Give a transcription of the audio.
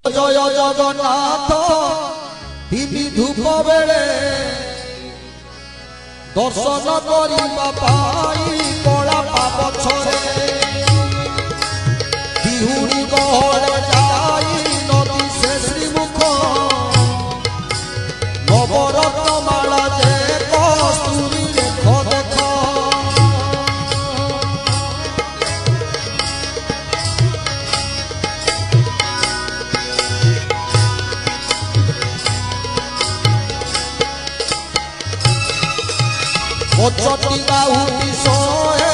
जय जगन्नाथ तिनि धूप बेले दर्शन करिबा पाई कला पापछरे बिहुरी गहरे जाई नदी से श्रीमुख नवरत्न माला जे कस्तूरी देख देख पचटी बाहुटी सोए